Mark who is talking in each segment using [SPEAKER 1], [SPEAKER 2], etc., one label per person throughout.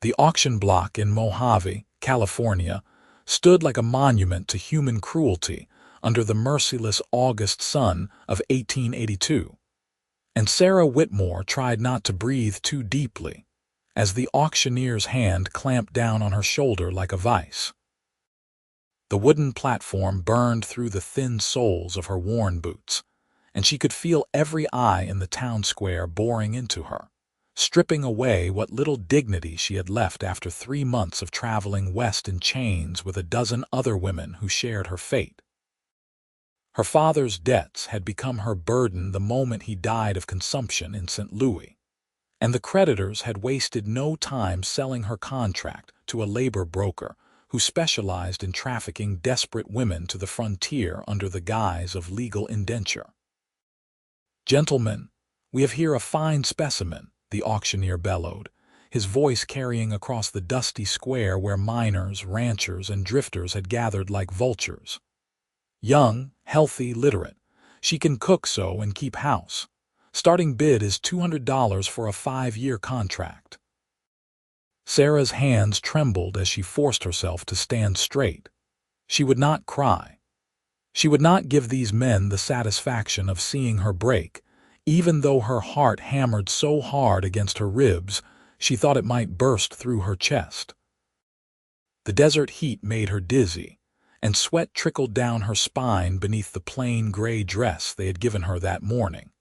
[SPEAKER 1] The auction block in Mojave, California, stood like a monument to human cruelty under the merciless August sun of 1882. And Sarah Whitmore tried not to breathe too deeply, as the auctioneer's hand clamped down on her shoulder like a vice. The wooden platform burned through the thin soles of her worn boots, and she could feel every eye in the town square boring into her, stripping away what little dignity she had left after 3 months of traveling west in chains with a dozen other women who shared her fate. Her father's debts had become her burden the moment he died of consumption in St. Louis, and the creditors had wasted no time selling her contract to a labor broker who specialized in trafficking desperate women to the frontier under the guise of legal indenture. "Gentlemen, we have here a fine specimen," the auctioneer bellowed, his voice carrying across the dusty square where miners, ranchers, and drifters had gathered like vultures. "Young, healthy, literate. She can cook so and keep house. Starting bid is $200 for a 5-year contract." Sarah's hands trembled as she forced herself to stand straight. She would not cry. She would not give these men the satisfaction of seeing her break, even though her heart hammered so hard against her ribs she thought it might burst through her chest. The desert heat made her dizzy, and sweat trickled down her spine beneath the plain gray dress they had given her that morning.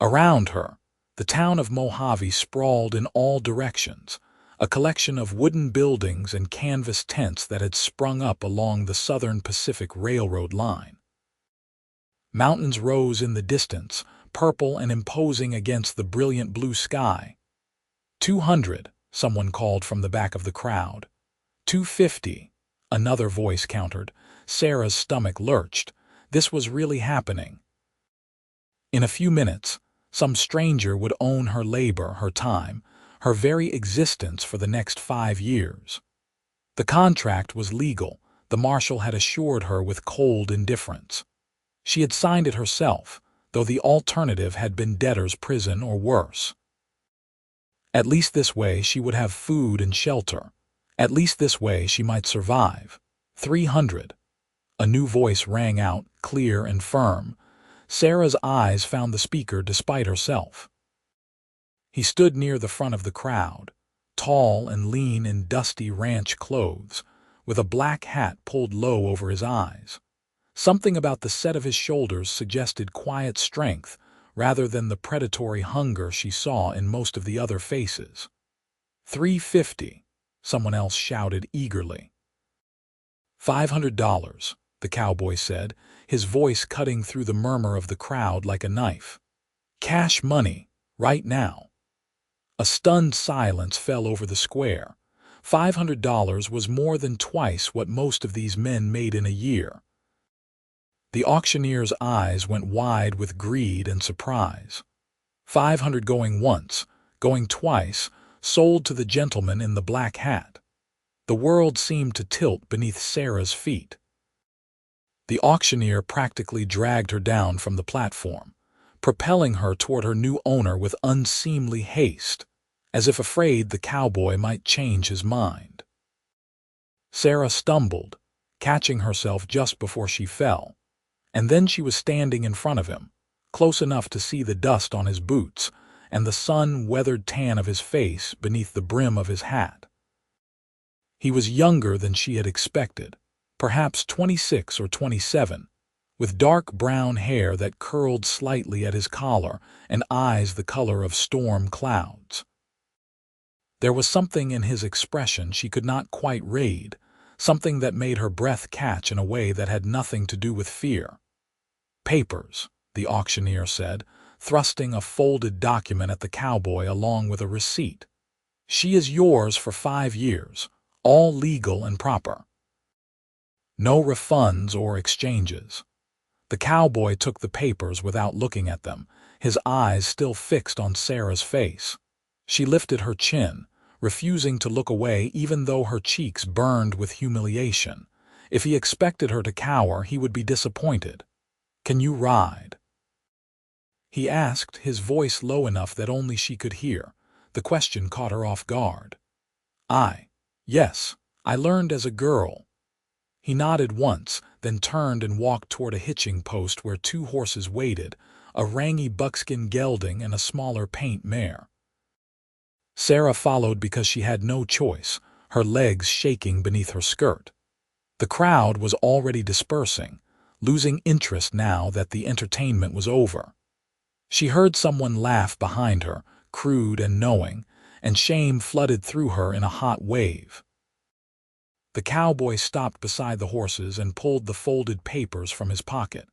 [SPEAKER 1] Around her, the town of Mojave sprawled in all directions, a collection of wooden buildings and canvas tents that had sprung up along the Southern Pacific Railroad line. Mountains rose in the distance, purple and imposing against the brilliant blue sky. 200, someone called from the back of the crowd. 250, another voice countered. Sarah's stomach lurched. This was really happening. In a few minutes, some stranger would own her labor, her time, her very existence for the next 5 years. The contract was legal, the marshal had assured her with cold indifference. She had signed it herself, though the alternative had been debtor's prison or worse. At least this way she would have food and shelter. At least this way she might survive. 300. A new voice rang out, clear and firm. Sarah's eyes found the speaker despite herself. He stood near the front of the crowd, tall and lean in dusty ranch clothes, with a black hat pulled low over his eyes. Something about the set of his shoulders suggested quiet strength rather than the predatory hunger she saw in most of the other faces. 350, someone else shouted eagerly. $500, the cowboy said, his voice cutting through the murmur of the crowd like a knife. Cash money, right now. A stunned silence fell over the square. $500 was more than twice what most of these men made in a year. The auctioneer's eyes went wide with greed and surprise. 500 going once, going twice, sold to the gentleman in the black hat. The world seemed to tilt beneath Sarah's feet. The auctioneer practically dragged her down from the platform, propelling her toward her new owner with unseemly haste, as if afraid the cowboy might change his mind. Sarah stumbled, catching herself just before she fell, and then she was standing in front of him, close enough to see the dust on his boots and the sun-weathered tan of his face beneath the brim of his hat. He was younger than she had expected, perhaps 26 or 27, with dark brown hair that curled slightly at his collar and eyes the color of storm clouds. There was something in his expression she could not quite read, something that made her breath catch in a way that had nothing to do with fear. "Papers," the auctioneer said, thrusting a folded document at the cowboy along with a receipt. "She is yours for 5 years, all legal and proper. No refunds or exchanges." The cowboy took the papers without looking at them, his eyes still fixed on Sarah's face. She lifted her chin, refusing to look away even though her cheeks burned with humiliation. If he expected her to cower, he would be disappointed. "Can you ride?" he asked, his voice low enough that only she could hear. The question caught her off guard. Yes, I learned as a girl. He nodded once, then turned and walked toward a hitching post where two horses waited, a rangy buckskin gelding and a smaller paint mare. Sarah followed because she had no choice, her legs shaking beneath her skirt. The crowd was already dispersing, losing interest now that the entertainment was over. She heard someone laugh behind her, crude and knowing, and shame flooded through her in a hot wave. The cowboy stopped beside the horses and pulled the folded papers from his pocket.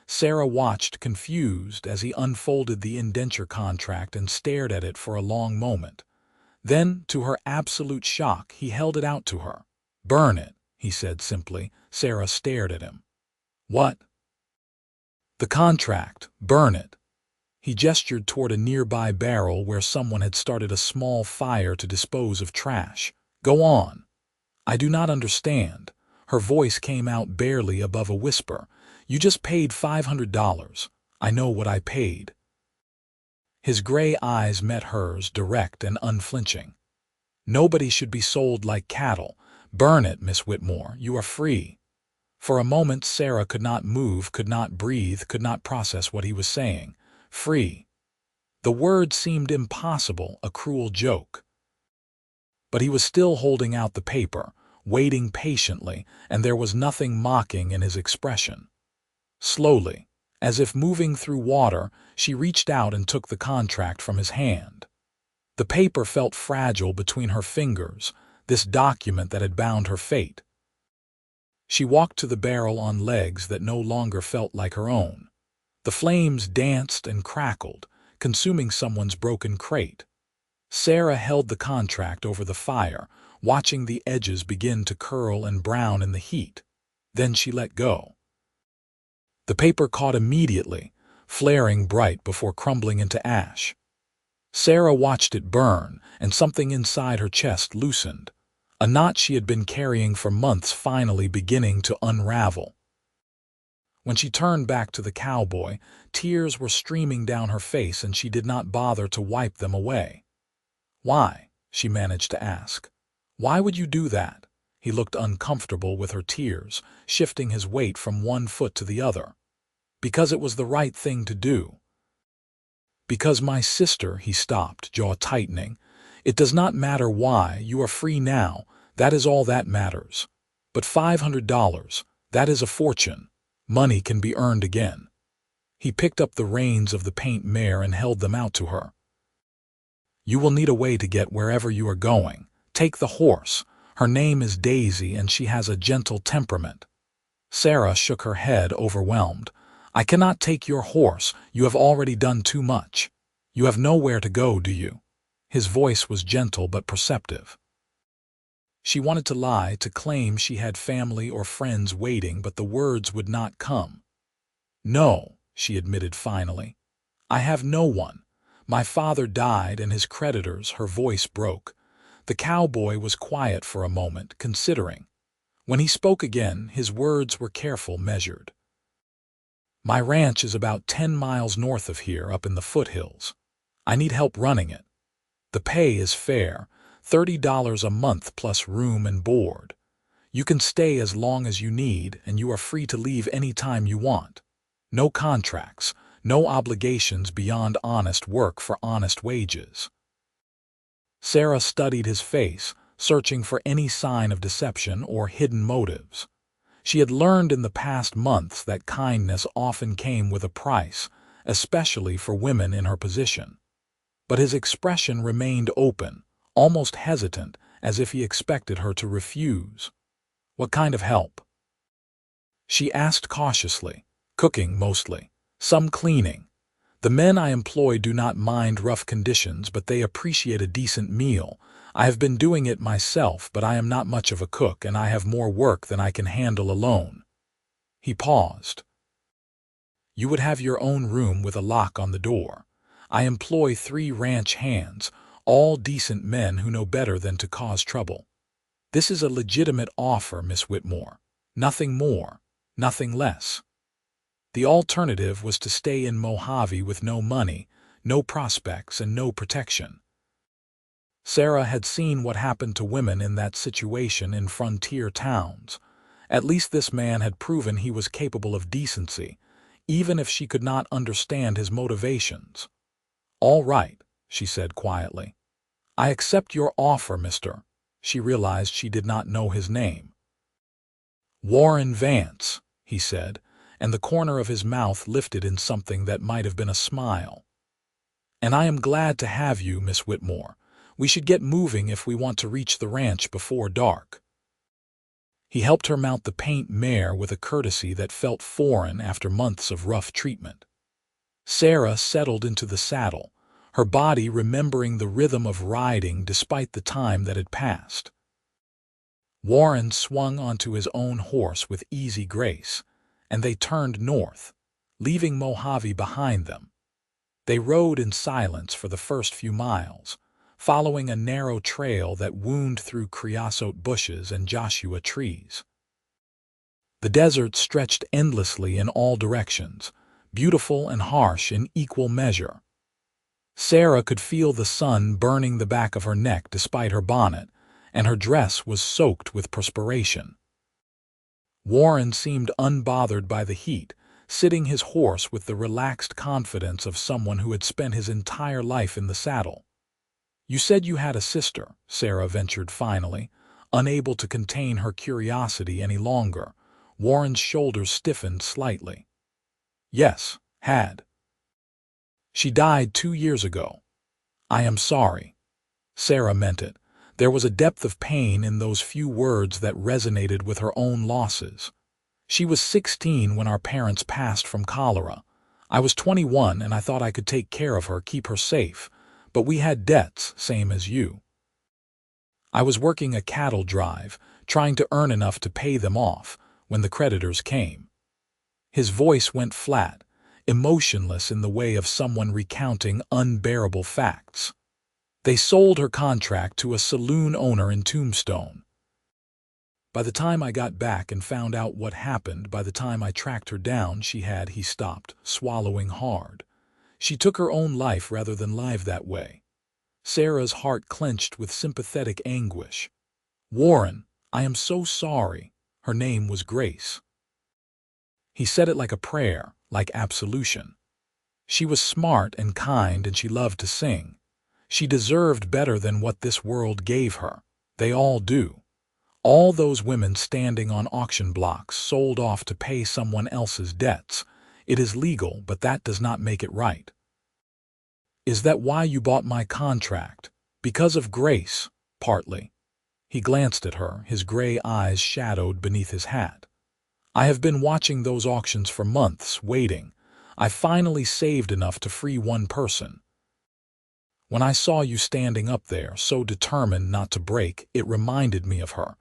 [SPEAKER 1] Sarah watched, confused, as he unfolded the indenture contract and stared at it for a long moment. Then, to her absolute shock, he held it out to her. "Burn it," he said simply. Sarah stared at him. "What?" "The contract. Burn it." He gestured toward a nearby barrel where someone had started a small fire to dispose of trash. "Go on." "I do not understand." Her voice came out barely above a whisper. "You just paid $500. I know what I paid." His gray eyes met hers, direct and unflinching. "Nobody should be sold like cattle. Burn it, Miss Whitmore. You are free." For a moment Sarah could not move, could not breathe, could not process what he was saying. Free. The word seemed impossible, a cruel joke. But he was still holding out the paper, waiting patiently, and there was nothing mocking in his expression. Slowly, as if moving through water, she reached out and took the contract from his hand. The paper felt fragile between her fingers, this document that had bound her fate. She walked to the barrel on legs that no longer felt like her own. The flames danced and crackled, consuming someone's broken crate. Sarah held the contract over the fire, watching the edges begin to curl and brown in the heat. Then she let go. The paper caught immediately, flaring bright before crumbling into ash. Sarah watched it burn, and something inside her chest loosened, a knot she had been carrying for months finally beginning to unravel. When she turned back to the cowboy, tears were streaming down her face and she did not bother to wipe them away. "Why?" she managed to ask. "Why would you do that?" He looked uncomfortable with her tears, shifting his weight from one foot to the other. "Because it was the right thing to do." "Because my sister," he stopped, jaw tightening. "It does not matter why, you are free now, that is all that matters. But $500, that is a fortune. Money can be earned again." He picked up the reins of the paint mare and held them out to her. "You will need a way to get wherever you are going. Take the horse. Her name is Daisy and she has a gentle temperament." Sarah shook her head, overwhelmed. "I cannot take your horse. You have already done too much. You have nowhere to go, do you?" His voice was gentle but perceptive. She wanted to lie, to claim she had family or friends waiting, but the words would not come. "No," she admitted finally. "I have no one. My father died and his creditors." Her voice broke. The cowboy was quiet for a moment, considering. When he spoke again, his words were careful, measured. "My ranch is about 10 miles north of here, up in the foothills. I need help running it. The pay is fair, $30 a month plus room and board. You can stay as long as you need, and you are free to leave any time you want. No contracts, no obligations beyond honest work for honest wages." Sarah studied his face, searching for any sign of deception or hidden motives. She had learned in the past months that kindness often came with a price, especially for women in her position. But his expression remained open, almost hesitant, as if he expected her to refuse. "What kind of help?" she asked cautiously. "Cooking, mostly. Some cleaning. The men I employ do not mind rough conditions, but they appreciate a decent meal. I have been doing it myself, but I am not much of a cook, and I have more work than I can handle alone." He paused. "You would have your own room with a lock on the door. I employ 3 ranch hands, all decent men who know better than to cause trouble. This is a legitimate offer, Miss Whitmore. Nothing more, nothing less." The alternative was to stay in Mojave with no money, no prospects, and no protection. Sarah had seen what happened to women in that situation in frontier towns. At least this man had proven he was capable of decency, even if she could not understand his motivations. "All right," she said quietly. "I accept your offer, mister." She realized she did not know his name. "Warren Vance," he said, and the corner of his mouth lifted in something that might have been a smile. "And I am glad to have you, Miss Whitmore. We should get moving if we want to reach the ranch before dark." He helped her mount the paint mare with a courtesy that felt foreign after months of rough treatment. Sarah settled into the saddle, her body remembering the rhythm of riding despite the time that had passed. Warren swung onto his own horse with easy grace, and they turned north, leaving Mojave behind them. They rode in silence for the first few miles, following a narrow trail that wound through creosote bushes and Joshua trees. The desert stretched endlessly in all directions, beautiful and harsh in equal measure. Sarah could feel the sun burning the back of her neck despite her bonnet, and her dress was soaked with perspiration. Warren seemed unbothered by the heat, sitting his horse with the relaxed confidence of someone who had spent his entire life in the saddle. "You said you had a sister," Sarah ventured finally, unable to contain her curiosity any longer. Warren's shoulders stiffened slightly. "Yes, had. She died 2 years ago." "I am sorry." Sarah meant it. There was a depth of pain in those few words that resonated with her own losses. "She was 16 when our parents passed from cholera. I was 21 and I thought I could take care of her, keep her safe. But we had debts, same as you. I was working a cattle drive, trying to earn enough to pay them off, when the creditors came." His voice went flat, emotionless in the way of someone recounting unbearable facts. "They sold her contract to a saloon owner in Tombstone. By the time I got back and found out what happened, by the time I tracked her down, he stopped, swallowing hard. She took her own life rather than live that way." Sarah's heart clenched with sympathetic anguish. "Warren, I am so sorry." Her name was Grace. He said it like a prayer, like absolution. "She was smart and kind and she loved to sing. She deserved better than what this world gave her. They all do. All those women standing on auction blocks sold off to pay someone else's debts. It is legal, but that does not make it right." "Is that why you bought my contract? Because of Grace?" "Partly." He glanced at her, his gray eyes shadowed beneath his hat. "I have been watching those auctions for months, waiting. I finally saved enough to free one person. When I saw you standing up there, so determined not to break, it reminded me of her,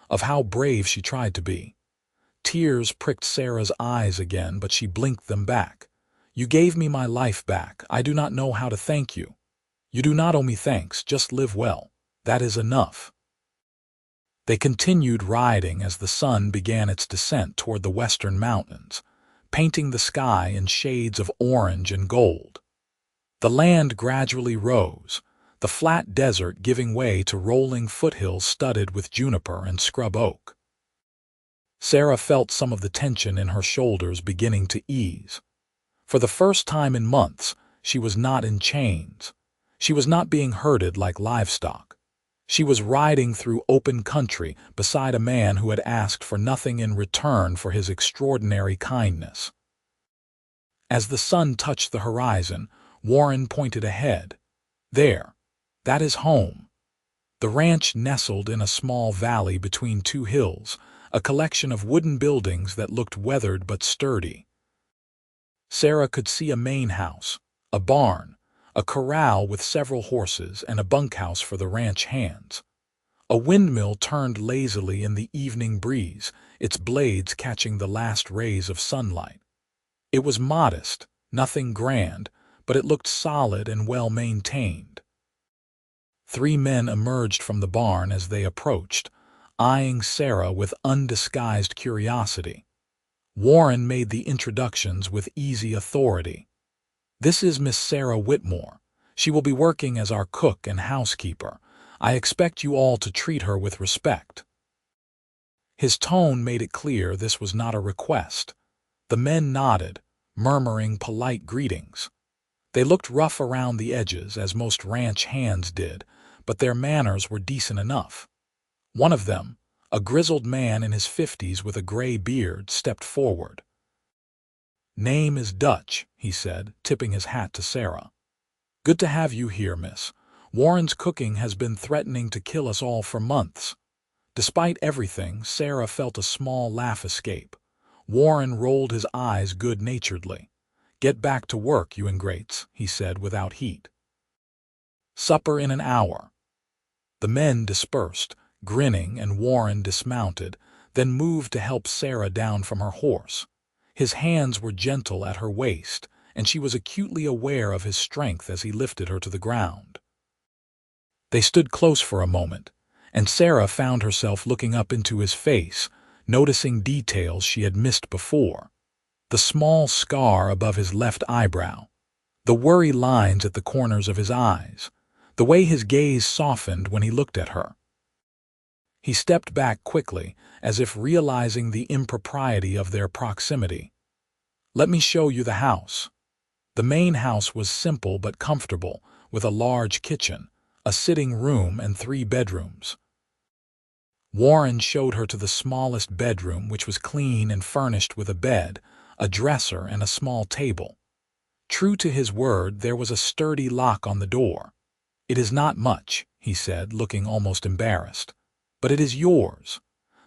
[SPEAKER 1] of how brave she tried to be." Tears pricked Sarah's eyes again, but she blinked them back. "You gave me my life back. I do not know how to thank you." "You do not owe me thanks, just live well. That is enough." They continued riding as the sun began its descent toward the western mountains, painting the sky in shades of orange and gold. The land gradually rose, the flat desert giving way to rolling foothills studded with juniper and scrub oak. Sarah felt some of the tension in her shoulders beginning to ease. For the first time in months, she was not in chains. She was not being herded like livestock. She was riding through open country beside a man who had asked for nothing in return for his extraordinary kindness. As the sun touched the horizon, Warren pointed ahead. "There. That is home." The ranch nestled in a small valley between two hills, a collection of wooden buildings that looked weathered but sturdy. Sarah could see a main house, a barn, a corral with several horses, and a bunkhouse for the ranch hands. A windmill turned lazily in the evening breeze, its blades catching the last rays of sunlight. It was modest, nothing grand, but it looked solid and well-maintained. 3 men emerged from the barn as they approached, eyeing Sarah with undisguised curiosity. Warren made the introductions with easy authority. "This is Miss Sarah Whitmore. She will be working as our cook and housekeeper. I expect you all to treat her with respect." His tone made it clear this was not a request. The men nodded, murmuring polite greetings. They looked rough around the edges, as most ranch hands did, but their manners were decent enough. One of them, a grizzled man in his 50s with a gray beard, stepped forward. "Name is Dutch," he said, tipping his hat to Sarah. "Good to have you here, miss. Warren's cooking has been threatening to kill us all for months." Despite everything, Sarah felt a small laugh escape. Warren rolled his eyes good-naturedly. "Get back to work, you ingrates," he said without heat. "Supper in an hour." The men dispersed, grinning, and Warren dismounted, then moved to help Sarah down from her horse. His hands were gentle at her waist, and she was acutely aware of his strength as he lifted her to the ground. They stood close for a moment, and Sarah found herself looking up into his face, noticing details she had missed before. The small scar above his left eyebrow, the worry lines at the corners of his eyes, the way his gaze softened when he looked at her. He stepped back quickly, as if realizing the impropriety of their proximity. "Let me show you the house." The main house was simple but comfortable, with a large kitchen, a sitting room, and 3 bedrooms. Warren showed her to the smallest bedroom, which was clean and furnished with a bed, a dresser, and a small table. True to his word, there was a sturdy lock on the door. "It is not much," he said, looking almost embarrassed, "but it is yours.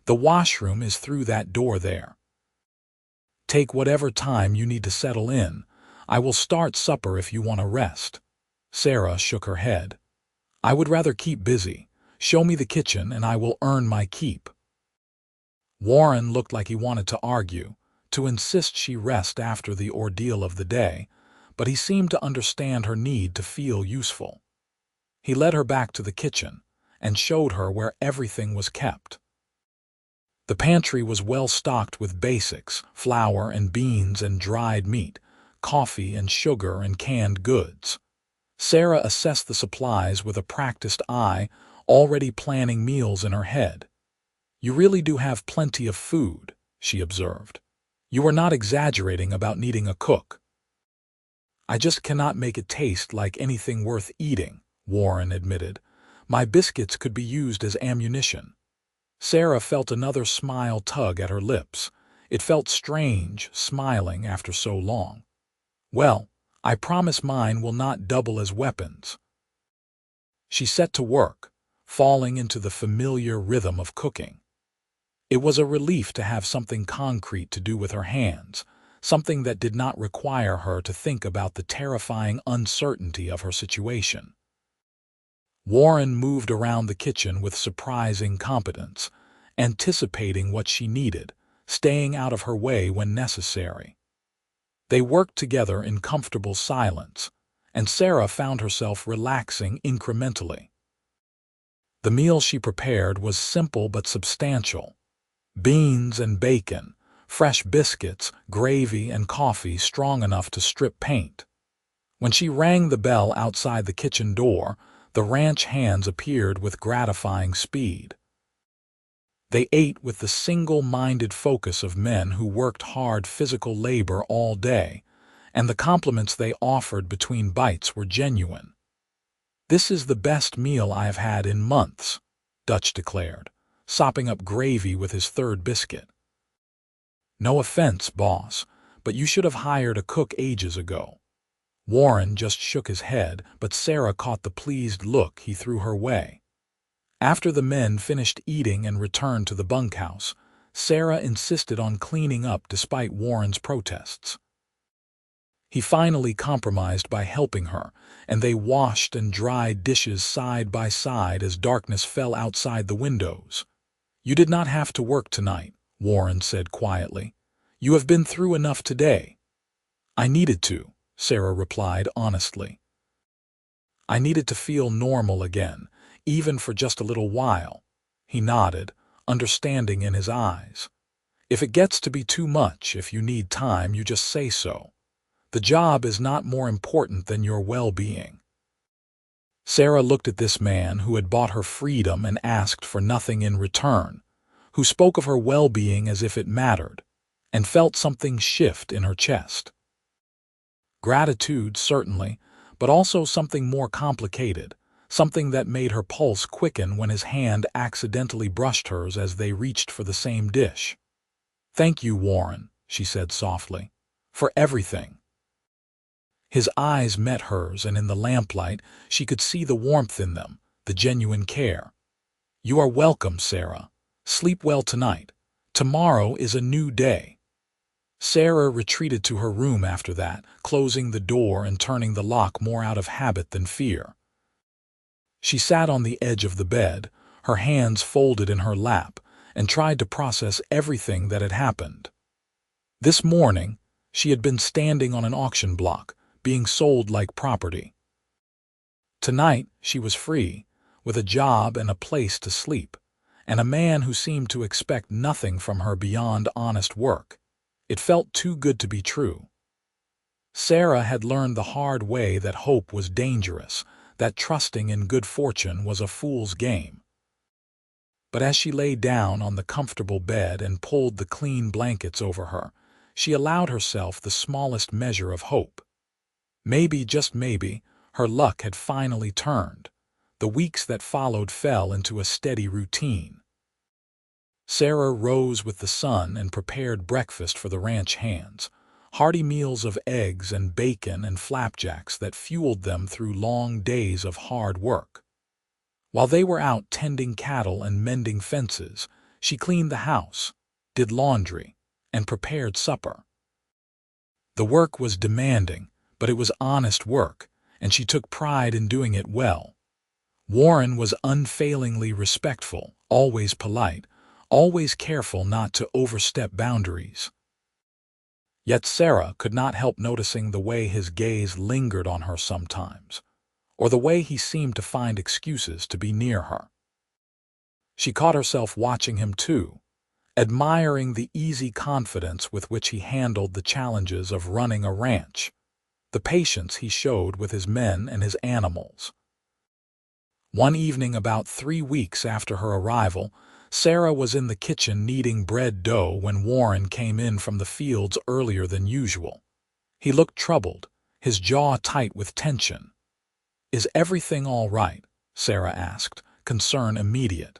[SPEAKER 1] The washroom is through that door there. Take whatever time you need to settle in. I will start supper if you want to rest." Sarah shook her head. "I would rather keep busy. Show me the kitchen and I will earn my keep." Warren looked like he wanted to argue, to insist she rest after the ordeal of the day, but he seemed to understand her need to feel useful. He led her back to the kitchen and showed her where everything was kept. The pantry was well stocked with basics: flour and beans and dried meat, coffee and sugar and canned goods. Sarah assessed the supplies with a practiced eye, already planning meals in her head. "You really do have plenty of food," she observed. "You are not exaggerating about needing a cook." "I just cannot make it taste like anything worth eating," Warren admitted. "My biscuits could be used as ammunition." Sarah felt another smile tug at her lips. It felt strange, smiling after so long. "Well, I promise mine will not double as weapons." She set to work, falling into the familiar rhythm of cooking. It was a relief to have something concrete to do with her hands, something that did not require her to think about the terrifying uncertainty of her situation. Warren moved around the kitchen with surprising competence, anticipating what she needed, staying out of her way when necessary. They worked together in comfortable silence, and Sarah found herself relaxing incrementally. The meal she prepared was simple but substantial: beans and bacon, fresh biscuits, gravy, and coffee strong enough to strip paint. When she rang the bell outside the kitchen door, the ranch hands appeared with gratifying speed. They ate with the single-minded focus of men who worked hard physical labor all day, and the compliments they offered between bites were genuine. "This is the best meal I have had in months," Dutch declared, sopping up gravy with his 3rd biscuit. "No offense, boss, but you should have hired a cook ages ago." Warren just shook his head, but Sarah caught the pleased look he threw her way. After the men finished eating and returned to the bunkhouse, Sarah insisted on cleaning up despite Warren's protests. He finally compromised by helping her, and they washed and dried dishes side by side as darkness fell outside the windows. "You did not have to work tonight," Warren said quietly. "You have been through enough today." "I needed to," Sarah replied honestly. "I needed to feel normal again, even for just a little while." He nodded, understanding in his eyes. "If it gets to be too much, if you need time, you just say so. The job is not more important than your well-being." Sarah looked at this man who had bought her freedom and asked for nothing in return, who spoke of her well-being as if it mattered, and felt something shift in her chest. Gratitude, certainly, but also something more complicated, something that made her pulse quicken when his hand accidentally brushed hers as they reached for the same dish. "Thank you, Warren," she said softly, "for everything." His eyes met hers, and in the lamplight she could see the warmth in them, the genuine care. "You are welcome, Sarah. Sleep well tonight. Tomorrow is a new day." Sarah retreated to her room after that, closing the door and turning the lock more out of habit than fear. She sat on the edge of the bed, her hands folded in her lap, and tried to process everything that had happened. This morning, she had been standing on an auction block, being sold like property. Tonight, she was free, with a job and a place to sleep, and a man who seemed to expect nothing from her beyond honest work. It felt too good to be true. Sarah had learned the hard way that hope was dangerous, that trusting in good fortune was a fool's game. But as she lay down on the comfortable bed and pulled the clean blankets over her, she allowed herself the smallest measure of hope. Maybe, just maybe, her luck had finally turned. The weeks that followed fell into a steady routine. Sarah rose with the sun and prepared breakfast for the ranch hands, hearty meals of eggs and bacon and flapjacks that fueled them through long days of hard work. While they were out tending cattle and mending fences, she cleaned the house, did laundry, and prepared supper. The work was demanding, but it was honest work, and she took pride in doing it well. Warren was unfailingly respectful, always polite, always careful not to overstep boundaries. Yet Sarah could not help noticing the way his gaze lingered on her sometimes, or the way he seemed to find excuses to be near her. She caught herself watching him too, admiring the easy confidence with which he handled the challenges of running a ranch, the patience he showed with his men and his animals. One evening about 3 weeks after her arrival, Sarah was in the kitchen kneading bread dough when Warren came in from the fields earlier than usual. He looked troubled, his jaw tight with tension. "Is everything all right?" Sarah asked, concern immediate.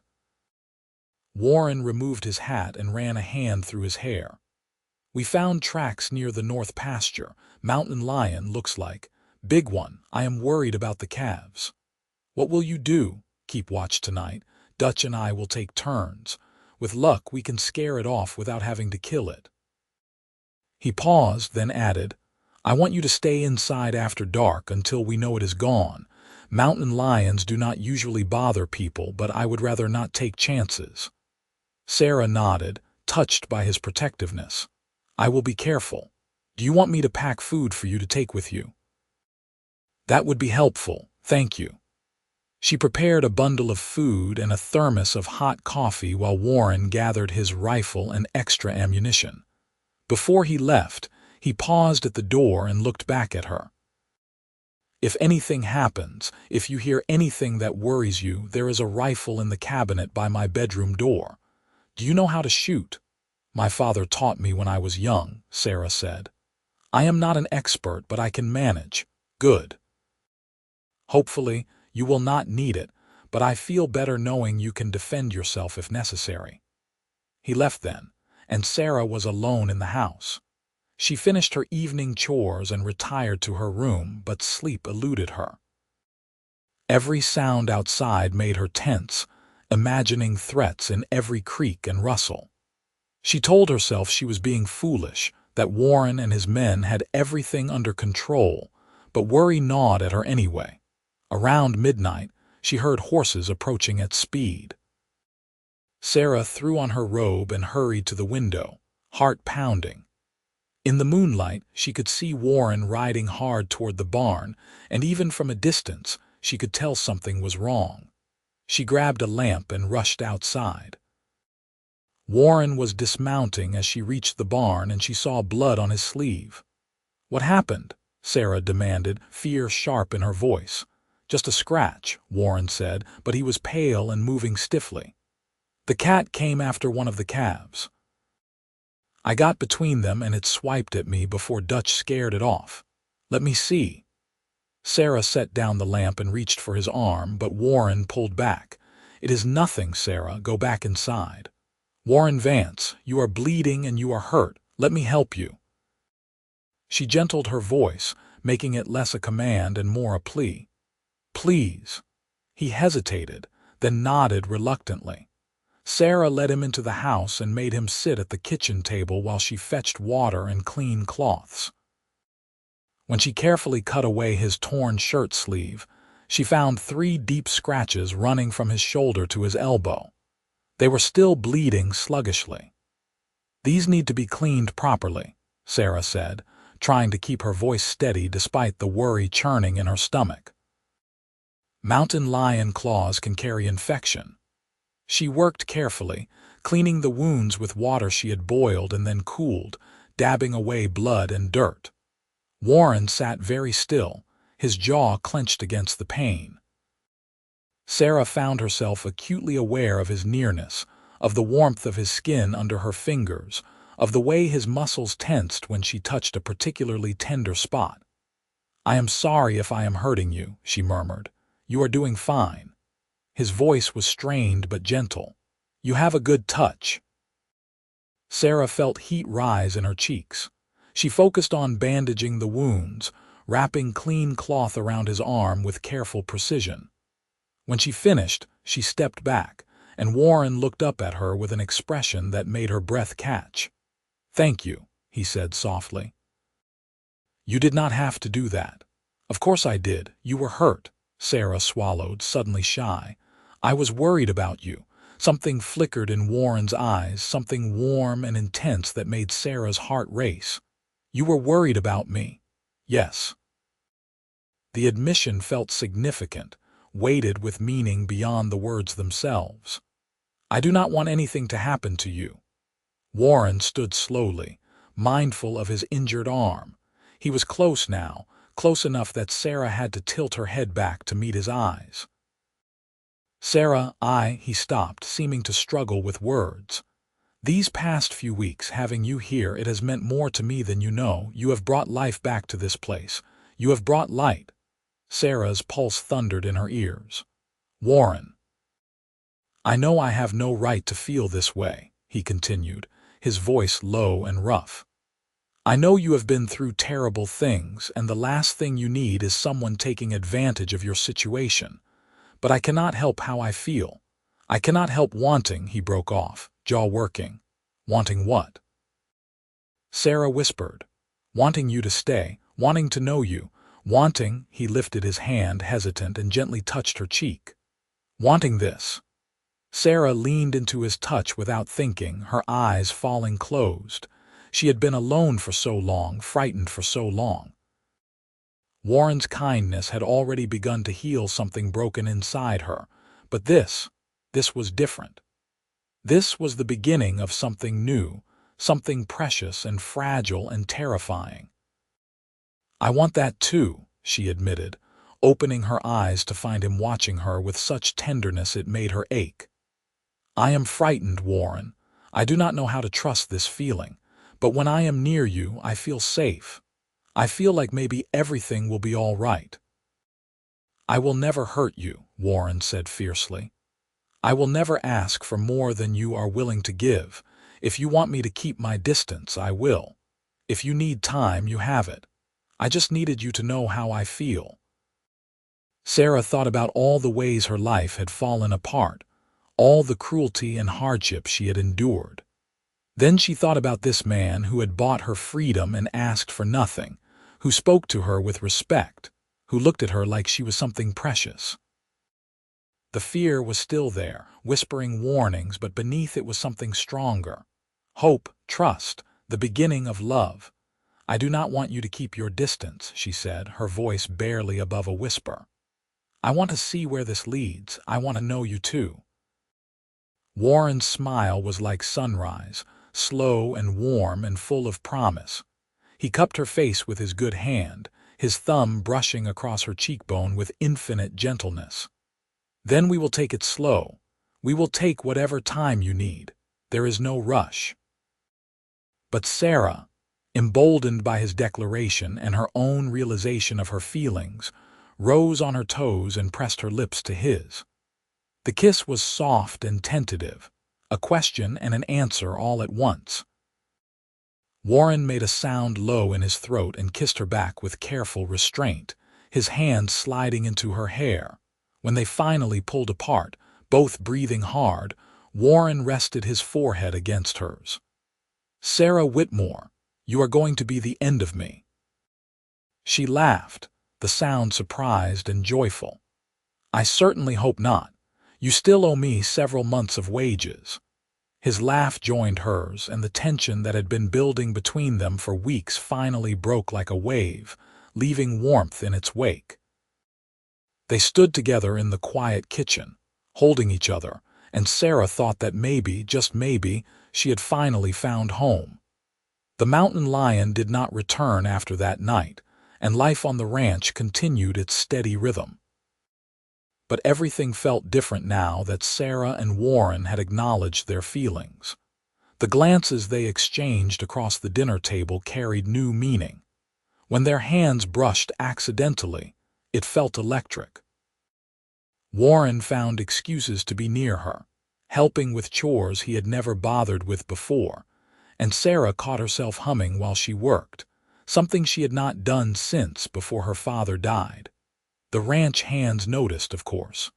[SPEAKER 1] Warren removed his hat and ran a hand through his hair. "We found tracks near the north pasture. Mountain lion, looks like. Big one. I am worried about the calves." "What will you do?" "Keep watch tonight. Dutch and I will take turns. With luck, we can scare it off without having to kill it." He paused, then added, "I want you to stay inside after dark until we know it is gone. Mountain lions do not usually bother people, but I would rather not take chances." Sarah nodded, touched by his protectiveness. "I will be careful. Do you want me to pack food for you to take with you?" "That would be helpful, thank you." She prepared a bundle of food and a thermos of hot coffee while Warren gathered his rifle and extra ammunition. Before he left, he paused at the door and looked back at her. "If anything happens, if you hear anything that worries you, there is a rifle in the cabinet by my bedroom door. Do you know how to shoot?" "My father taught me when I was young," Sarah said. "I am not an expert, but I can manage." "Good. Hopefully, you will not need it, but I feel better knowing you can defend yourself if necessary." He left then, and Sarah was alone in the house. She finished her evening chores and retired to her room, but sleep eluded her. Every sound outside made her tense, imagining threats in every creak and rustle. She told herself she was being foolish, that Warren and his men had everything under control, but worry gnawed at her anyway. Around midnight, she heard horses approaching at speed. Sarah threw on her robe and hurried to the window, heart pounding. In the moonlight, she could see Warren riding hard toward the barn, and even from a distance, she could tell something was wrong. She grabbed a lamp and rushed outside. Warren was dismounting as she reached the barn, and she saw blood on his sleeve. "What happened?" Sarah demanded, fear sharp in her voice. Just a scratch, Warren said, but he was pale and moving stiffly. The cat came after one of the calves. I got between them and it swiped at me before Dutch scared it off. Let me see. Sarah set down the lamp and reached for his arm, but Warren pulled back. It is nothing, Sarah. Go back inside. Warren Vance, you are bleeding and you are hurt. Let me help you. She gentled her voice, making it less a command and more a plea. Please. He hesitated, then nodded reluctantly. Sarah led him into the house and made him sit at the kitchen table while she fetched water and clean cloths. When she carefully cut away his torn shirt sleeve, she found 3 deep scratches running from his shoulder to his elbow. They were still bleeding sluggishly. These need to be cleaned properly, Sarah said, trying to keep her voice steady despite the worry churning in her stomach. Mountain lion claws can carry infection. She worked carefully, cleaning the wounds with water she had boiled and then cooled, dabbing away blood and dirt. Warren sat very still, his jaw clenched against the pain. Sarah found herself acutely aware of his nearness, of the warmth of his skin under her fingers, of the way his muscles tensed when she touched a particularly tender spot. I am sorry if I am hurting you, she murmured. You are doing fine. His voice was strained but gentle. You have a good touch. Sarah felt heat rise in her cheeks. She focused on bandaging the wounds, wrapping clean cloth around his arm with careful precision. When she finished, she stepped back, and Warren looked up at her with an expression that made her breath catch. Thank you, he said softly. You did not have to do that. Of course I did. You were hurt. Sarah swallowed, suddenly shy. I was worried about you. Something flickered in Warren's eyes, something warm and intense that made Sarah's heart race. You were worried about me. Yes. The admission felt significant, weighted with meaning beyond the words themselves. I do not want anything to happen to you. Warren stood slowly, mindful of his injured arm. He was close now, close enough that Sarah had to tilt her head back to meet his eyes. Sarah, he stopped, seeming to struggle with words. These past few weeks, having you here, it has meant more to me than you know. You have brought life back to this place. You have brought light. Sarah's pulse thundered in her ears. Warren. I know I have no right to feel this way, he continued, his voice low and rough. I know you have been through terrible things, and the last thing you need is someone taking advantage of your situation. But I cannot help how I feel. I cannot help wanting, he broke off, jaw working. Wanting what? Sarah whispered. Wanting you to stay, wanting to know you, wanting, he lifted his hand, hesitant, and gently touched her cheek. Wanting this. Sarah leaned into his touch without thinking, her eyes falling closed. She had been alone for so long, frightened for so long. Warren's kindness had already begun to heal something broken inside her, but this was different. This was the beginning of something new, something precious and fragile and terrifying. I want that too, she admitted, opening her eyes to find him watching her with such tenderness it made her ache. I am frightened, Warren. I do not know how to trust this feeling, but when I am near you, I feel safe. I feel like maybe everything will be all right. I will never hurt you, Warren said fiercely. I will never ask for more than you are willing to give. If you want me to keep my distance, I will. If you need time, you have it. I just needed you to know how I feel. Sarah thought about all the ways her life had fallen apart, all the cruelty and hardship she had endured. Then she thought about this man who had bought her freedom and asked for nothing, who spoke to her with respect, who looked at her like she was something precious. The fear was still there, whispering warnings, but beneath it was something stronger. Hope, trust, the beginning of love. I do not want you to keep your distance, she said, her voice barely above a whisper. I want to see where this leads. I want to know you too. Warren's smile was like sunrise, slow and warm and full of promise. He cupped her face with his good hand, his thumb brushing across her cheekbone with infinite gentleness. "Then we will take it slow. We will take whatever time you need. There is no rush." But Sarah, emboldened by his declaration and her own realization of her feelings, rose on her toes and pressed her lips to his. The kiss was soft and tentative, a question and an answer all at once. Warren made a sound low in his throat and kissed her back with careful restraint, his hand sliding into her hair. When they finally pulled apart, both breathing hard, Warren rested his forehead against hers. "Sarah Whitmore, you are going to be the end of me." She laughed, the sound surprised and joyful. "I certainly hope not. You still owe me several months of wages." His laugh joined hers, and the tension that had been building between them for weeks finally broke like a wave, leaving warmth in its wake. They stood together in the quiet kitchen, holding each other, and Sarah thought that maybe, just maybe, she had finally found home. The mountain lion did not return after that night, and life on the ranch continued its steady rhythm. But everything felt different now that Sarah and Warren had acknowledged their feelings. The glances they exchanged across the dinner table carried new meaning. When their hands brushed accidentally, it felt electric. Warren found excuses to be near her, helping with chores he had never bothered with before, and Sarah caught herself humming while she worked, something she had not done since before her father died. The ranch hands noticed, of course.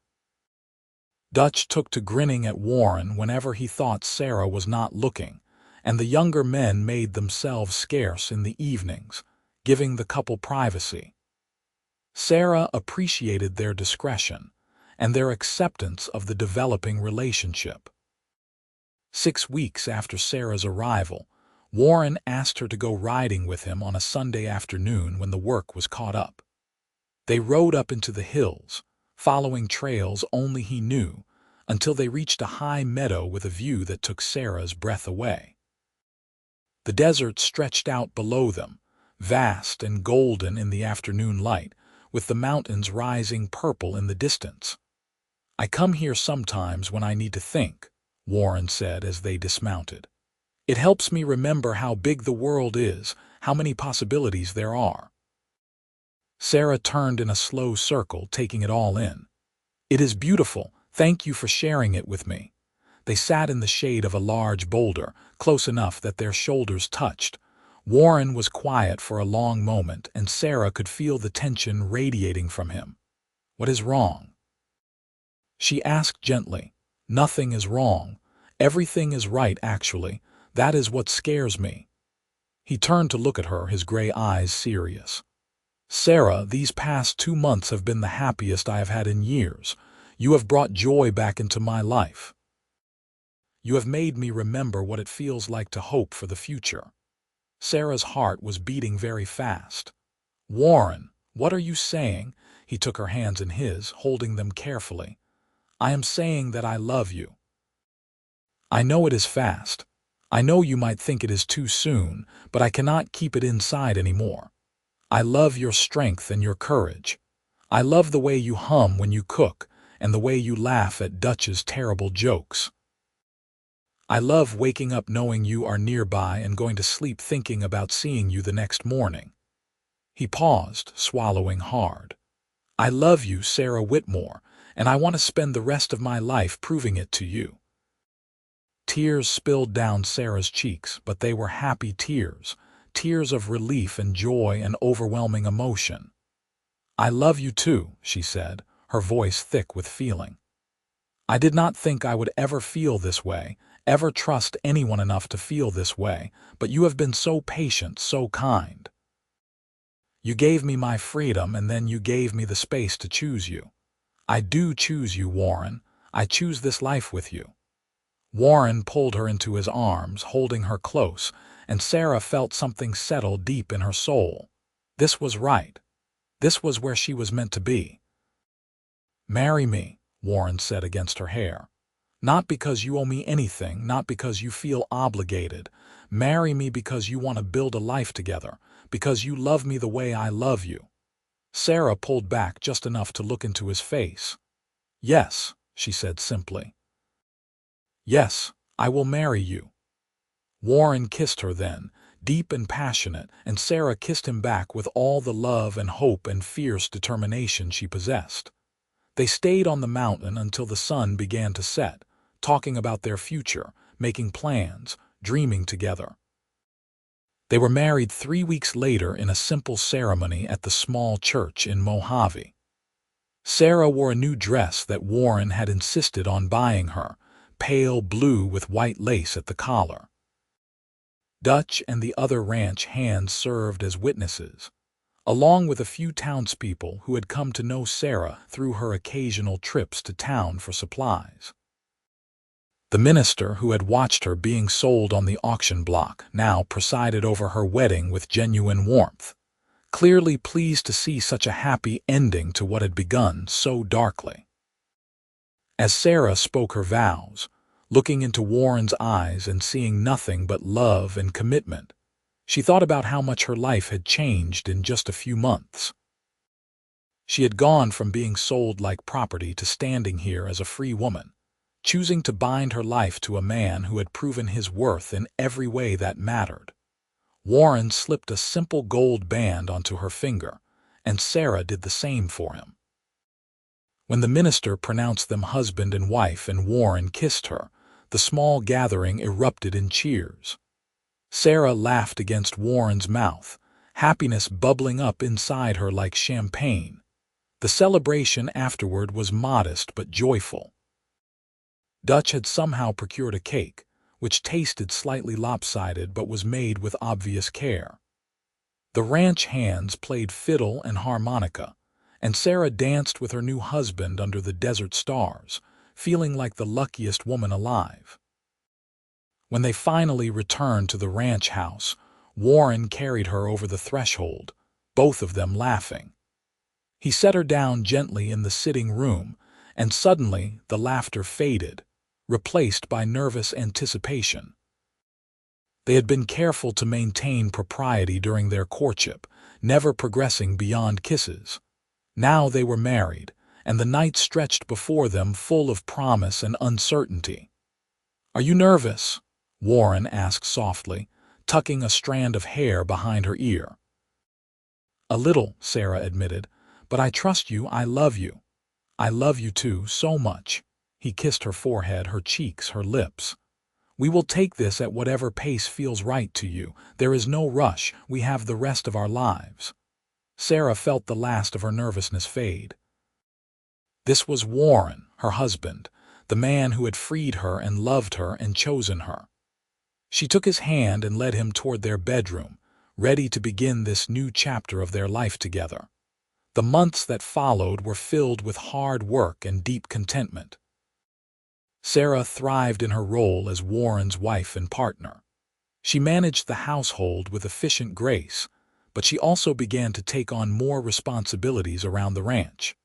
[SPEAKER 1] Dutch took to grinning at Warren whenever he thought Sarah was not looking, and the younger men made themselves scarce in the evenings, giving the couple privacy. Sarah appreciated their discretion and their acceptance of the developing relationship. 6 weeks after Sarah's arrival, Warren asked her to go riding with him on a Sunday afternoon when the work was caught up. They rode up into the hills, following trails only he knew, until they reached a high meadow with a view that took Sarah's breath away. The desert stretched out below them, vast and golden in the afternoon light, with the mountains rising purple in the distance. "I come here sometimes when I need to think," Warren said as they dismounted. "It helps me remember how big the world is, how many possibilities there are." Sarah turned in a slow circle, taking it all in. "It is beautiful. Thank you for sharing it with me." They sat in the shade of a large boulder, close enough that their shoulders touched. Warren was quiet for a long moment, and Sarah could feel the tension radiating from him. "What is wrong?" she asked gently. "Nothing is wrong. Everything is right, actually. That is what scares me." He turned to look at her, his gray eyes serious. "Sarah, these past 2 months have been the happiest I have had in years. You have brought joy back into my life. You have made me remember what it feels like to hope for the future." Sarah's heart was beating very fast. "Warren, what are you saying?" He took her hands in his, holding them carefully. "I am saying that I love you." "I know it is fast. I know you might think it is too soon, but I cannot keep it inside anymore. I love your strength and your courage. I love the way you hum when you cook and the way you laugh at Dutch's terrible jokes. I love waking up knowing you are nearby and going to sleep thinking about seeing you the next morning." He paused, swallowing hard. "I love you, Sarah Whitmore, and I want to spend the rest of my life proving it to you." Tears spilled down Sarah's cheeks, but they were happy tears, tears of relief and joy and overwhelming emotion. "I love you too," she said, her voice thick with feeling. "I did not think I would ever feel this way, ever trust anyone enough to feel this way, but you have been so patient, so kind. You gave me my freedom, and then you gave me the space to choose you. I do choose you, Warren. I choose this life with you." Warren pulled her into his arms, holding her close, and Sarah felt something settle deep in her soul. This was right. This was where she was meant to be. "Marry me," Warren said against her hair. "Not because you owe me anything, not because you feel obligated. Marry me because you want to build a life together, because you love me the way I love you. Sarah pulled back just enough to look into his face. "Yes," she said simply. "Yes, I will marry you." Warren kissed her then, deep and passionate, and Sarah kissed him back with all the love and hope and fierce determination she possessed. They stayed on the mountain until the sun began to set, talking about their future, making plans, dreaming together. They were married 3 weeks later in a simple ceremony at the small church in Mojave. Sarah wore a new dress that Warren had insisted on buying her, pale blue with white lace at the collar. Dutch and the other ranch hands served as witnesses, along with a few townspeople who had come to know Sarah through her occasional trips to town for supplies. The minister who had watched her being sold on the auction block now presided over her wedding with genuine warmth, clearly pleased to see such a happy ending to what had begun so darkly. As Sarah spoke her vows, looking into Warren's eyes and seeing nothing but love and commitment, she thought about how much her life had changed in just a few months. She had gone from being sold like property to standing here as a free woman, choosing to bind her life to a man who had proven his worth in every way that mattered. Warren slipped a simple gold band onto her finger, and Sarah did the same for him. When the minister pronounced them husband and wife and Warren kissed her, the small gathering erupted in cheers. Sarah laughed against Warren's mouth, happiness bubbling up inside her like champagne. The celebration afterward was modest but joyful. Dutch had somehow procured a cake, which tasted slightly lopsided but was made with obvious care. The ranch hands played fiddle and harmonica, and Sarah danced with her new husband under the desert stars, feeling like the luckiest woman alive. When they finally returned to the ranch house, Warren carried her over the threshold, both of them laughing. He set her down gently in the sitting room, and suddenly the laughter faded, replaced by nervous anticipation. They had been careful to maintain propriety during their courtship, never progressing beyond kisses. Now they were married, and the night stretched before them full of promise and uncertainty. "Are you nervous?" Warren asked softly, tucking a strand of hair behind her ear. "A little," Sarah admitted, "but I trust you, I love you." "I love you too, so much." He kissed her forehead, her cheeks, her lips. "We will take this at whatever pace feels right to you. There is no rush. We have the rest of our lives." Sarah felt the last of her nervousness fade. This was Warren, her husband, the man who had freed her and loved her and chosen her. She took his hand and led him toward their bedroom, ready to begin this new chapter of their life together. The months that followed were filled with hard work and deep contentment. Sarah thrived in her role as Warren's wife and partner. She managed the household with efficient grace, but she also began to take on more responsibilities around the ranch.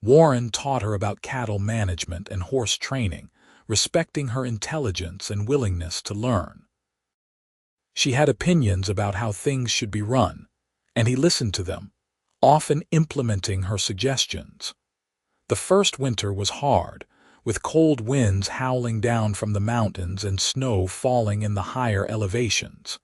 [SPEAKER 1] Warren taught her about cattle management and horse training, respecting her intelligence and willingness to learn. She had opinions about how things should be run, and he listened to them, often implementing her suggestions. The first winter was hard, with cold winds howling down from the mountains and snow falling in the higher elevations.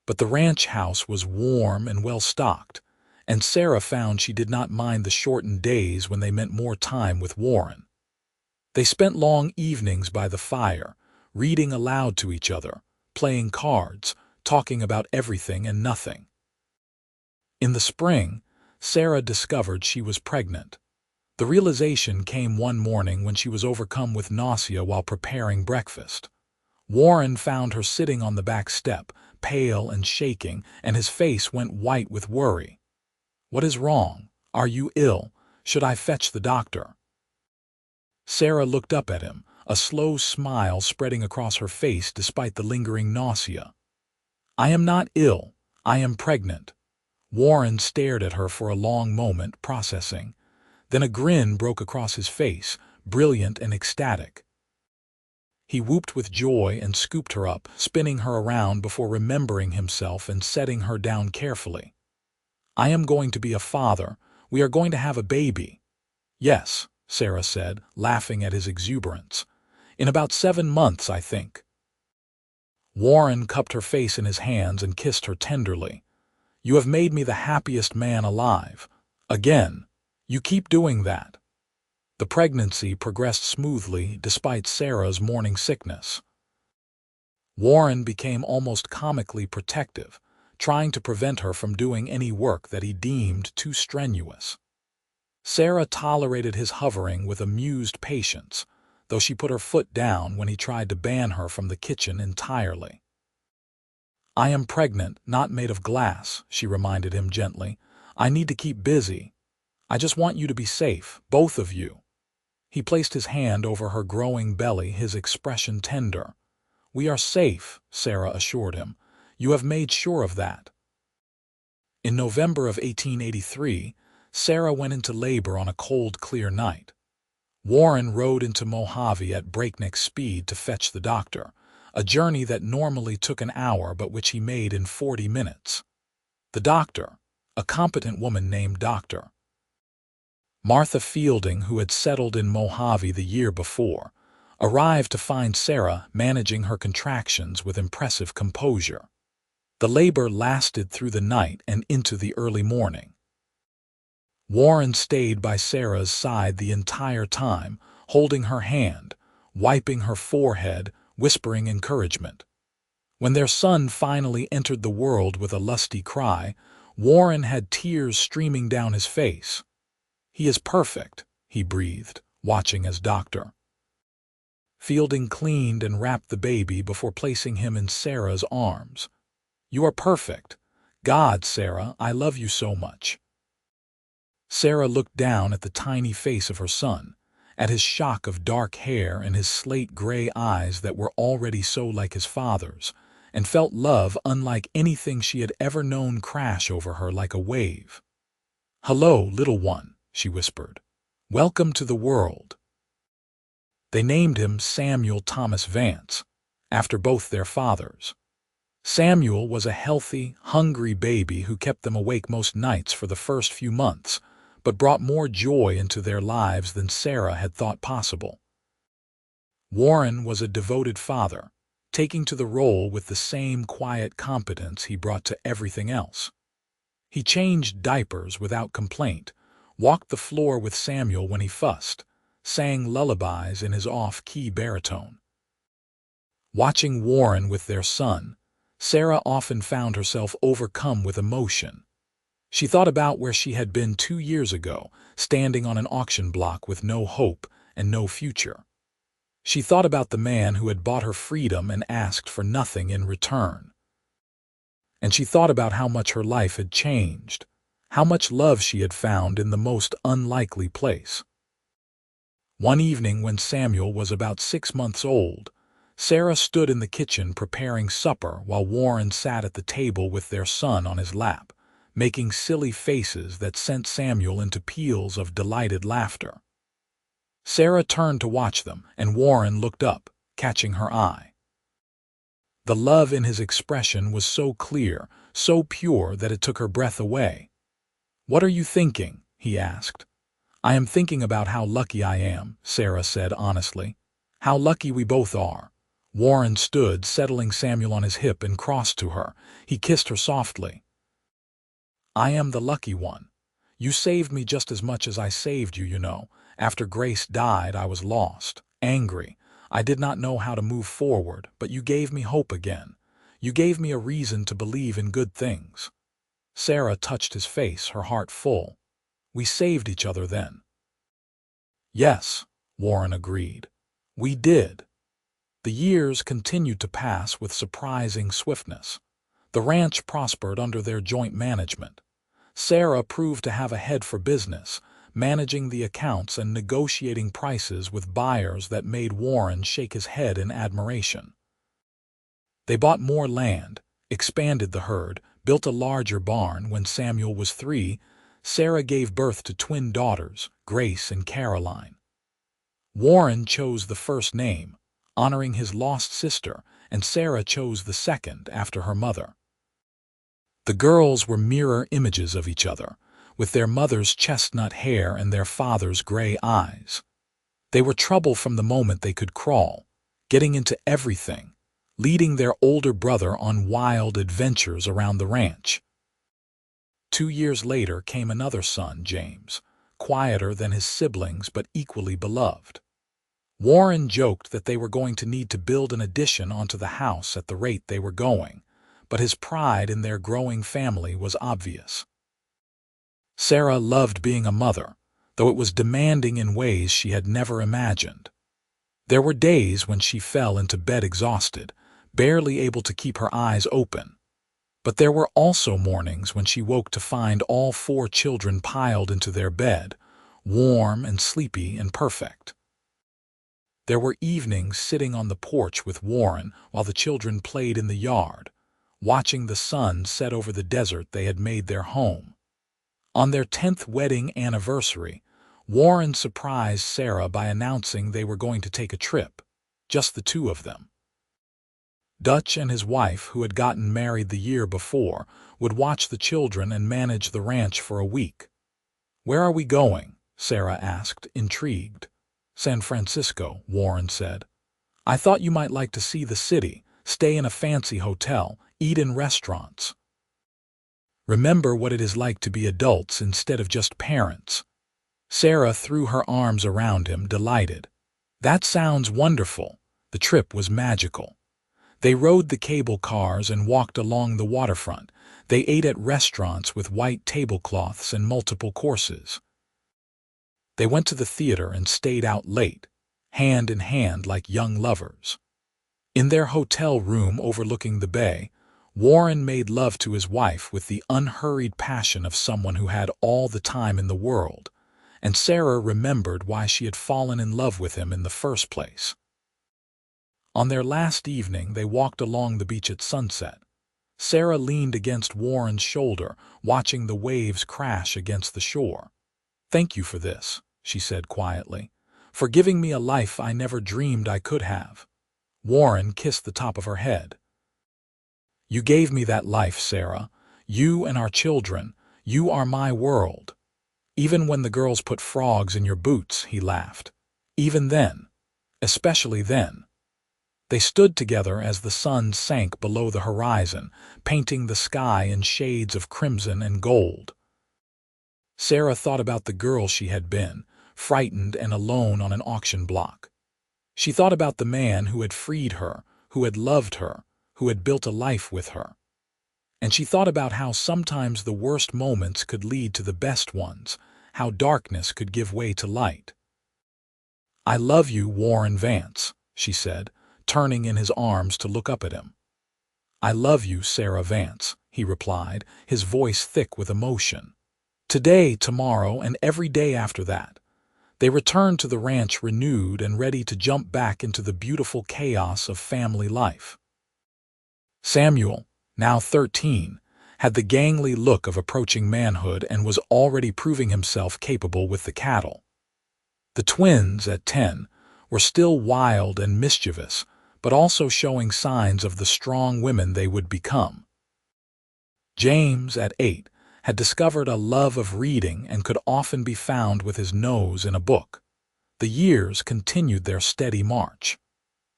[SPEAKER 1] But the ranch house was warm and well-stocked, and Sarah found she did not mind the shortened days when they meant more time with Warren. They spent long evenings by the fire, reading aloud to each other, playing cards, talking about everything and nothing. In the spring, Sarah discovered she was pregnant. The realization came one morning when she was overcome with nausea while preparing breakfast. Warren found her sitting on the back step, pale and shaking, and his face went white with worry. "What is wrong? Are you ill? Should I fetch the doctor?" Sarah looked up at him, a slow smile spreading across her face despite the lingering nausea. "I am not ill. I am pregnant." Warren stared at her for a long moment, processing. Then a grin broke across his face, brilliant and ecstatic. He whooped with joy and scooped her up, spinning her around before remembering himself and setting her down carefully. I am going to be a father. We are going to have a baby." "Yes," Sarah said, laughing at his exuberance. "In about 7 months, I think." Warren cupped her face in his hands and kissed her tenderly. "You have made me the happiest man alive. Again. You keep doing that." The pregnancy progressed smoothly despite Sarah's morning sickness. Warren became almost comically protective, trying to prevent her from doing any work that he deemed too strenuous. Sarah tolerated his hovering with amused patience, though she put her foot down when he tried to ban her from the kitchen entirely. "I am pregnant, not made of glass," she reminded him gently. "I need to keep busy. I just want you to be safe, both of you." He placed his hand over her growing belly, his expression tender. "We are safe," Sarah assured him. "You have made sure of that." In November of 1883, Sarah went into labor on a cold, clear night. Warren rode into Mojave at breakneck speed to fetch the doctor, a journey that normally took an hour but which he made in 40 minutes. The doctor, a competent woman named Dr. Martha Fielding, who had settled in Mojave the year before, arrived to find Sarah managing her contractions with impressive composure. The labor lasted through the night and into the early morning. Warren stayed by Sarah's side the entire time, holding her hand, wiping her forehead, whispering encouragement. When their son finally entered the world with a lusty cry, Warren had tears streaming down his face. "He is perfect," he breathed, watching as Dr. Fielding cleaned and wrapped the baby before placing him in Sarah's arms. "You are perfect. God, Sarah, I love you so much." Sarah looked down at the tiny face of her son, at his shock of dark hair and his slate-gray eyes that were already so like his father's, and felt love unlike anything she had ever known crash over her like a wave. "Hello, little one," she whispered. "Welcome to the world." They named him Samuel Thomas Vance, after both their fathers. Samuel was a healthy, hungry baby who kept them awake most nights for the first few months, but brought more joy into their lives than Sarah had thought possible. Warren was a devoted father, taking to the role with the same quiet competence he brought to everything else. He changed diapers without complaint, walked the floor with Samuel when he fussed, sang lullabies in his off-key baritone. Watching Warren with their son, Sarah often found herself overcome with emotion. She thought about where she had been 2 years ago, standing on an auction block with no hope and no future. She thought about the man who had bought her freedom and asked for nothing in return. And she thought about how much her life had changed, how much love she had found in the most unlikely place. One evening when Samuel was about 6 months old, Sarah stood in the kitchen preparing supper while Warren sat at the table with their son on his lap, making silly faces that sent Samuel into peals of delighted laughter. Sarah turned to watch them, and Warren looked up, catching her eye. The love in his expression was so clear, so pure that it took her breath away. "What are you thinking?" he asked. "I am thinking about how lucky I am," Sarah said honestly. "How lucky we both are." Warren stood, settling Samuel on his hip, and crossed to her. He kissed her softly. "I am the lucky one. You saved me just as much as I saved you, you know. After Grace died, I was lost, angry. I did not know how to move forward, but you gave me hope again. You gave me a reason to believe in good things." Sarah touched his face, her heart full. "We saved each other then." "Yes," Warren agreed. "We did." The years continued to pass with surprising swiftness. The ranch prospered under their joint management. Sarah proved to have a head for business, managing the accounts and negotiating prices with buyers that made Warren shake his head in admiration. They bought more land, expanded the herd, built a larger barn. When Samuel was 3, Sarah gave birth to twin daughters, Grace and Caroline. Warren chose the first name, honoring his lost sister, and Sarah chose the second after her mother. The girls were mirror images of each other, with their mother's chestnut hair and their father's gray eyes. They were trouble from the moment they could crawl, getting into everything, leading their older brother on wild adventures around the ranch. 2 years later came another son, James, quieter than his siblings but equally beloved. Warren joked that they were going to need to build an addition onto the house at the rate they were going, but his pride in their growing family was obvious. Sarah loved being a mother, though it was demanding in ways she had never imagined. There were days when she fell into bed exhausted, barely able to keep her eyes open. But there were also mornings when she woke to find all 4 children piled into their bed, warm and sleepy and perfect. There were evenings sitting on the porch with Warren while the children played in the yard, watching the sun set over the desert they had made their home. On their 10th wedding anniversary, Warren surprised Sarah by announcing they were going to take a trip, just the 2 of them. Dutch and his wife, who had gotten married the year before, would watch the children and manage the ranch for a week. "Where are we going?" Sarah asked, intrigued. "San Francisco," Warren said. "I thought you might like to see the city, stay in a fancy hotel, eat in restaurants. Remember what it is like to be adults instead of just parents." Sarah threw her arms around him, delighted. "That sounds wonderful." The trip was magical. They rode the cable cars and walked along the waterfront. They ate at restaurants with white tablecloths and multiple courses. They went to the theater and stayed out late, hand in hand like young lovers. In their hotel room overlooking the bay, Warren made love to his wife with the unhurried passion of someone who had all the time in the world, and Sarah remembered why she had fallen in love with him in the first place. On their last evening, they walked along the beach at sunset. Sarah leaned against Warren's shoulder, watching the waves crash against the shore. "Thank you for this," she said quietly, "for giving me a life I never dreamed I could have." Warren kissed the top of her head. "You gave me that life, Sarah. You and our children. You are my world." "Even when the girls put frogs in your boots," he laughed. "Even then. Especially then." They stood together as the sun sank below the horizon, painting the sky in shades of crimson and gold. Sarah thought about the girl she had been, frightened and alone on an auction block. She thought about the man who had freed her, who had loved her, who had built a life with her. And she thought about how sometimes the worst moments could lead to the best ones, how darkness could give way to light. "I love you, Warren Vance," she said, turning in his arms to look up at him. "I love you, Sarah Vance," he replied, his voice thick with emotion. Today, tomorrow, and every day after that, they returned to the ranch renewed and ready to jump back into the beautiful chaos of family life. Samuel, now 13, had the gangly look of approaching manhood and was already proving himself capable with the cattle. The twins, at 10, were still wild and mischievous, but also showing signs of the strong women they would become. James, at 8, had discovered a love of reading and could often be found with his nose in a book. The years continued their steady march.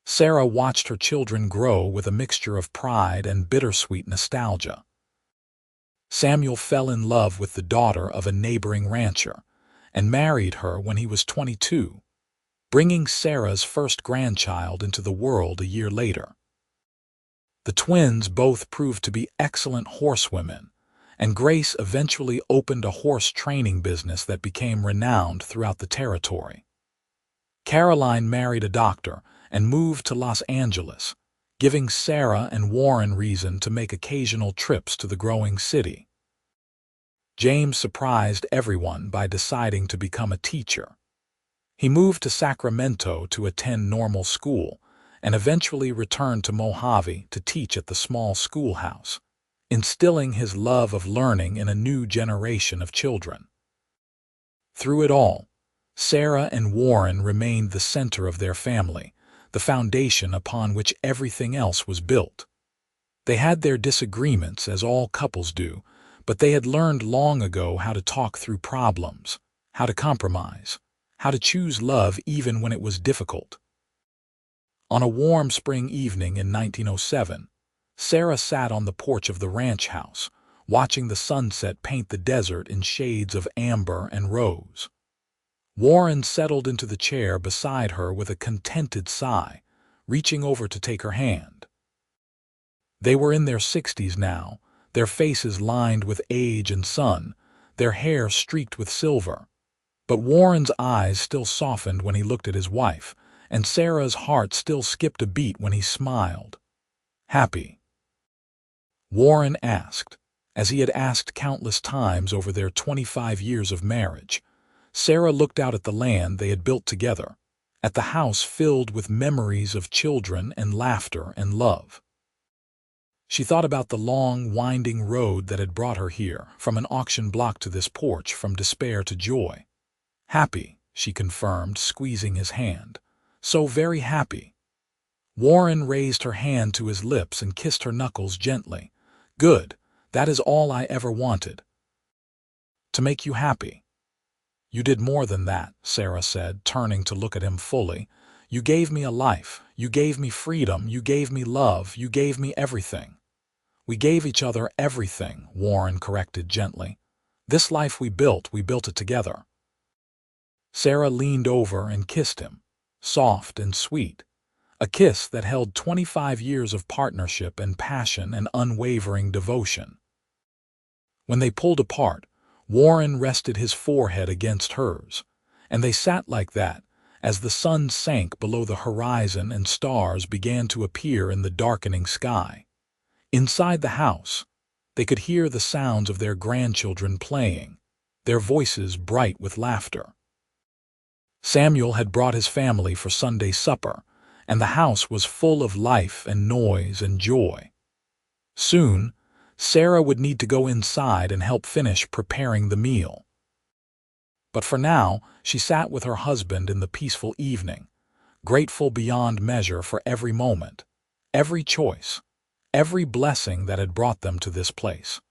[SPEAKER 1] Sarah watched her children grow with a mixture of pride and bittersweet nostalgia. Samuel fell in love with the daughter of a neighboring rancher and married her when he was 22, bringing Sarah's first grandchild into the world a year later. The twins both proved to be excellent horsewomen, and Grace eventually opened a horse training business that became renowned throughout the territory. Caroline married a doctor and moved to Los Angeles, giving Sarah and Warren reason to make occasional trips to the growing city. James surprised everyone by deciding to become a teacher. He moved to Sacramento to attend normal school and eventually returned to Mojave to teach at the small schoolhouse, instilling his love of learning in a new generation of children. Through it all, Sarah and Warren remained the center of their family, the foundation upon which everything else was built. They had their disagreements, as all couples do, but they had learned long ago how to talk through problems, how to compromise, how to choose love even when it was difficult. On a warm spring evening in 1907, Sarah sat on the porch of the ranch house, watching the sunset paint the desert in shades of amber and rose. Warren settled into the chair beside her with a contented sigh, reaching over to take her hand. They were in their 60s now, their faces lined with age and sun, their hair streaked with silver. But Warren's eyes still softened when he looked at his wife, and Sarah's heart still skipped a beat when he smiled. "Happy?" Warren asked, as he had asked countless times over their 25 years of marriage. Sarah looked out at the land they had built together, at the house filled with memories of children and laughter and love. She thought about the long, winding road that had brought her here, from an auction block to this porch, from despair to joy. "Happy," she confirmed, squeezing his hand. "So very happy." Warren raised her hand to his lips and kissed her knuckles gently. "Good. That is all I ever wanted. To make you happy." "You did more than that," Sarah said, turning to look at him fully. "You gave me a life. You gave me freedom. You gave me love. You gave me everything." "We gave each other everything," Warren corrected gently. "This life we built it together." Sarah leaned over and kissed him, soft and sweet, a kiss that held 25 years of partnership and passion and unwavering devotion. When they pulled apart, Warren rested his forehead against hers, and they sat like that as the sun sank below the horizon and stars began to appear in the darkening sky. Inside the house, they could hear the sounds of their grandchildren playing, their voices bright with laughter. Samuel had brought his family for Sunday supper, and the house was full of life and noise and joy. Soon, Sarah would need to go inside and help finish preparing the meal. But for now, she sat with her husband in the peaceful evening, grateful beyond measure for every moment, every choice, every blessing that had brought them to this place.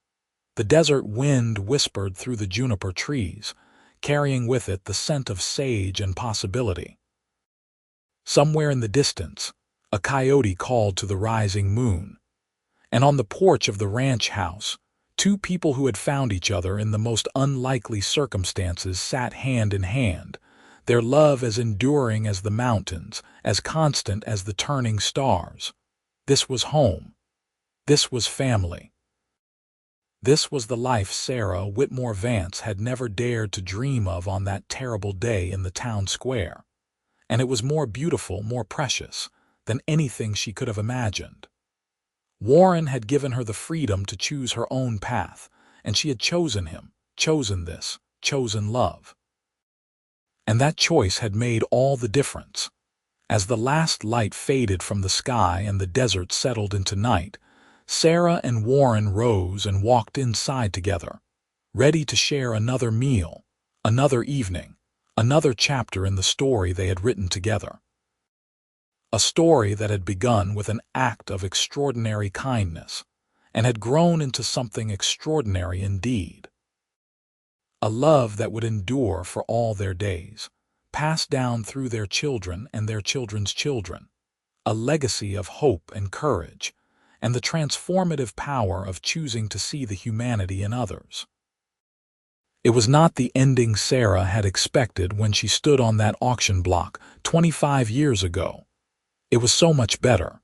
[SPEAKER 1] The desert wind whispered through the juniper trees, carrying with it the scent of sage and possibility. Somewhere in the distance, a coyote called to the rising moon, and on the porch of the ranch house, two people who had found each other in the most unlikely circumstances sat hand in hand, their love as enduring as the mountains, as constant as the turning stars. This was home. This was family. This was the life Sarah Whitmore Vance had never dared to dream of on that terrible day in the town square. And it was more beautiful, more precious, than anything she could have imagined. Warren had given her the freedom to choose her own path, and she had chosen him, chosen this, chosen love. And that choice had made all the difference. As the last light faded from the sky and the desert settled into night, Sarah and Warren rose and walked inside together, ready to share another meal, another evening, another chapter in the story they had written together. A story that had begun with an act of extraordinary kindness and had grown into something extraordinary indeed. A love that would endure for all their days, passed down through their children and their children's children, a legacy of hope and courage, and the transformative power of choosing to see the humanity in others. It was not the ending Sarah had expected when she stood on that auction block 25 years ago. It was so much better.